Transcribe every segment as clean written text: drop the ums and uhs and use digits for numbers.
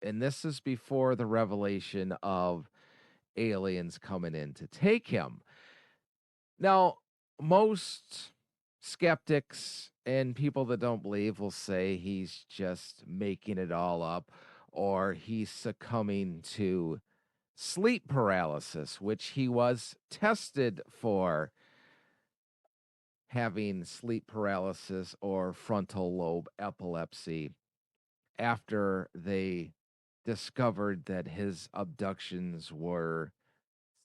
And this is before the revelation of aliens coming in to take him. Now, most skeptics and people that don't believe will say he's just making it all up or he's succumbing to sleep paralysis, which he was tested for having sleep paralysis or frontal lobe epilepsy after they discovered that his abductions were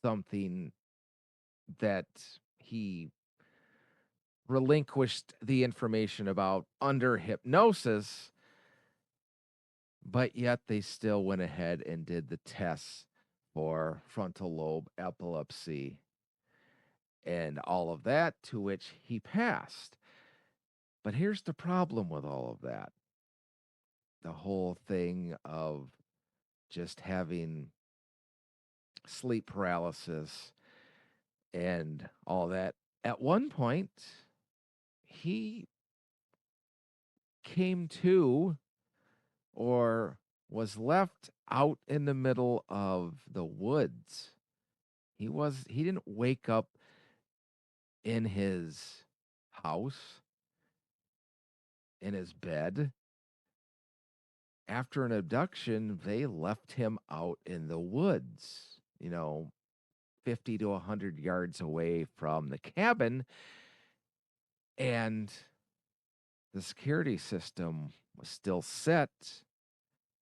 something that he relinquished the information about under hypnosis, but yet they still went ahead and did the tests for frontal lobe epilepsy and all of that, to which he passed. But here's the problem with all of that, the whole thing of just having sleep paralysis and all that. At one point, he came to or was left out in the middle of the woods. He didn't wake up in his house, in his bed. After an abduction, they left him out in the woods, 50 to 100 yards away from the cabin. And the security system was still set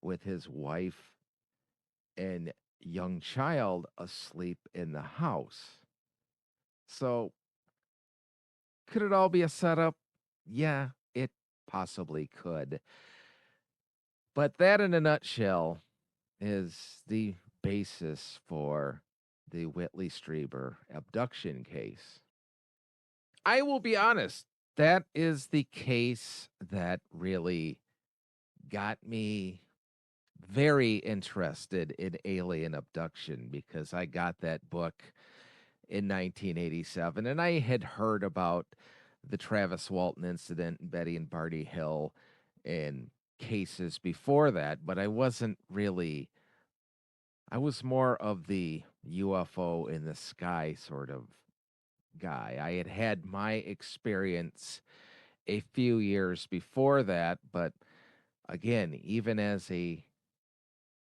with his wife and young child asleep in the house. So, could it all be a setup? Yeah, it possibly could. But that, in a nutshell, is the basis for the Whitley Strieber abduction case. I will be honest, that is the case that really got me very interested in alien abduction because I got that book in 1987 and I had heard about the Travis Walton incident and Betty and Barney Hill and cases before that, but I was more of the UFO in the sky sort of guy. I had had my experience a few years before that, but again, even as a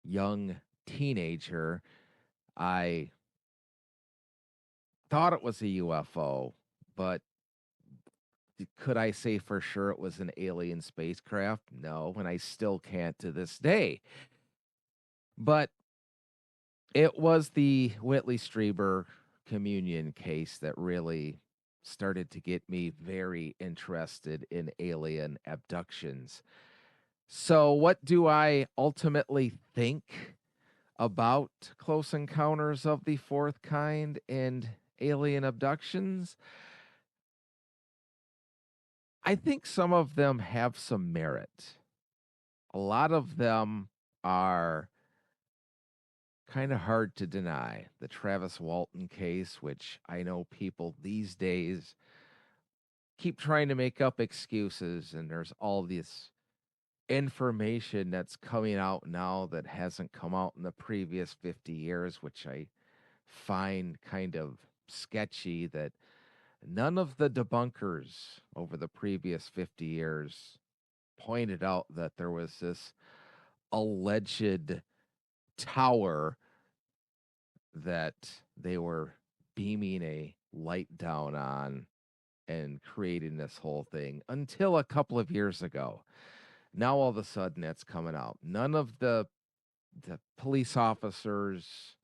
young teenager, I thought it was a UFO, but could I say for sure it was an alien spacecraft? No, and I still can't to this day. But it was the Whitley Strieber communion case that really started to get me very interested in alien abductions. So, what do I ultimately think about Close Encounters of the Fourth Kind and alien abductions? I think some of them have some merit. A lot of them are kind of hard to deny. The Travis Walton case, which I know people these days keep trying to make up excuses, and there's all this information that's coming out now that hasn't come out in the previous 50 years, which I find kind of sketchy that none of the debunkers over the previous 50 years pointed out that there was this alleged tower that they were beaming a light down on and creating this whole thing until a couple of years ago. Now all of a sudden it's coming out. None of the police officers,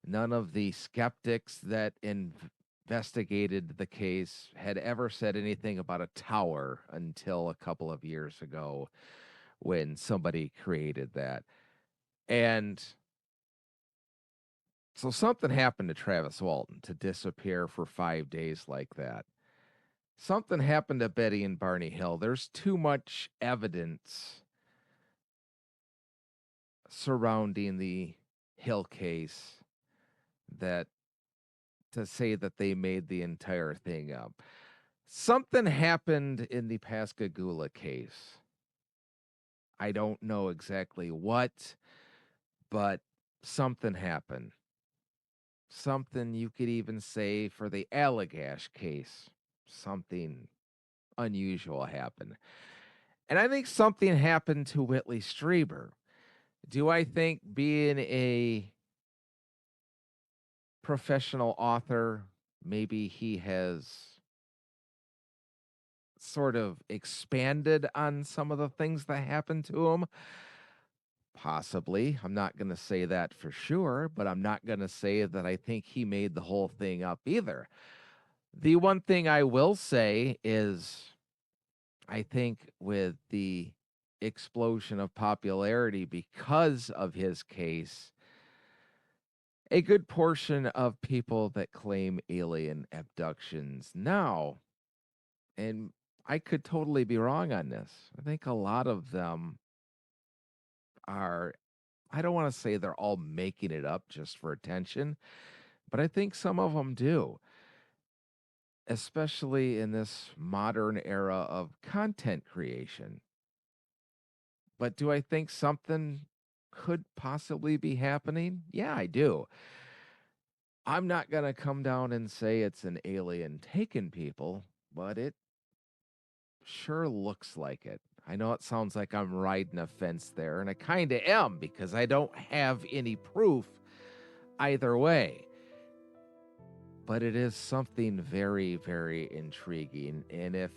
none of the skeptics that investigated the case had ever said anything about a tower until a couple of years ago when somebody created that. And so something happened to Travis Walton to disappear for 5 days like that. Something happened to Betty and Barney Hill. There's too much evidence surrounding the Hill case that to say that they made the entire thing up. Something happened in the Pascagoula case. I don't know exactly what, but something happened. Something you could even say for the Allagash case. Something unusual happened. And I think something happened to Whitley Strieber. Do I think being a professional author, maybe he has sort of expanded on some of the things that happened to him? Possibly. I'm not going to say that for sure, but I'm not going to say that I think he made the whole thing up either. The one thing I will say is I think with the explosion of popularity because of his case, a good portion of people that claim alien abductions now, and I could totally be wrong on this, I think a lot of them are, I don't want to say they're all making it up just for attention, but I think some of them do, especially in this modern era of content creation. But do I think something could possibly be happening? Yeah, I do. I'm not going to come down and say it's an alien taking people, but it sure looks like it. I know it sounds like I'm riding a fence there, and I kind of am because I don't have any proof either way. But it is something very, very intriguing. And if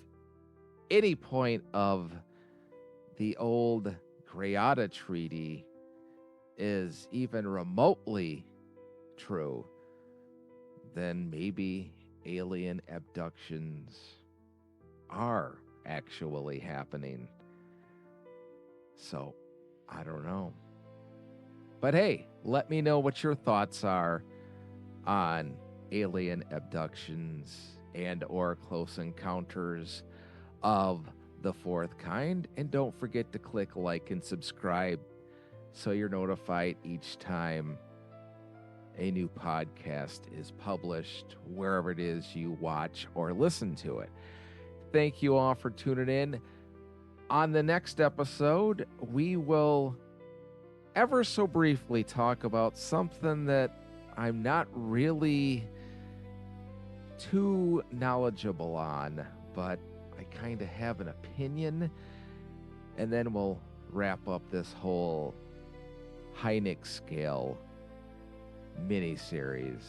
any point of the old Greada Treaty is even remotely true, then maybe alien abductions are actually happening. So, I don't know. But hey, let me know what your thoughts are on alien abductions and or close encounters of the fourth kind, and don't forget to click like and subscribe so you're notified each time a new podcast is published wherever it is you watch or listen to it. Thank you all for tuning in. On the next episode, we will ever so briefly talk about something that I'm not really too knowledgeable on, but I kind of have an opinion. And then we'll wrap up this whole Hynek scale miniseries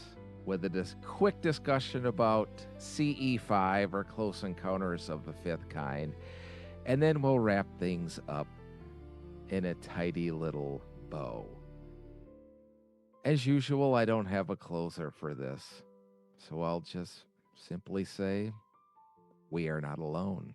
with a quick discussion about CE5 or Close Encounters of the Fifth Kind. And then we'll wrap things up in a tidy little bow. As usual, I don't have a closer for this, so I'll just simply say, we are not alone.